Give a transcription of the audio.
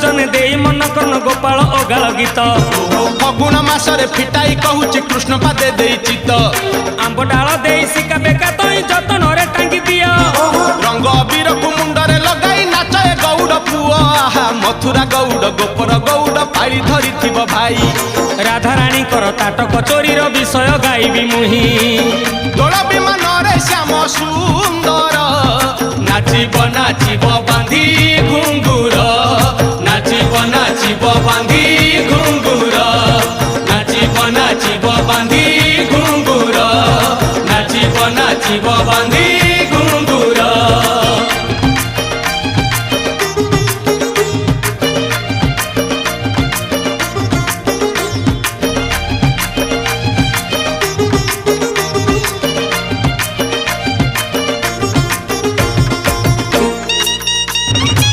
ଜନେ ଦେଇ ମନ କର୍ଣ୍ଣ ଗୋପାଳ ଅଗାଳ ଗୀତ ଫଗୁଣ ମାସରେ ଫିଟାଇ କହୁଛି କୃଷ୍ଣ ପାଦେ ଦେଇ ଚିତ ଆମ୍ବ ଡାଳ ଦେଇ ଶିକା ବେକା ତଇ ଯତନରେ ଟାଙ୍ଗି ଦିଅ ରଙ୍ଗ ଅବିରକୁ ମୁଣ୍ଡରେ ଲଗାଇ ନାଚେ ଗୌଡ଼ ପୁଅ ଆହା ମଥୁରା ଗୌଡ଼ ଗୋପର ଗୌଡ଼ ପାଳି ଧରିଥିବ ଭାଇ ରାଧାରାଣୀଙ୍କର ତାଟକ ଚୋରୀର ବିଷୟ ଗାଇବି ମୁହିଁ ଦୋଳ ବିମାନରେ ଶ୍ୟାମ ସୁନ୍ଦର ନାଚିବ ନାଚିବ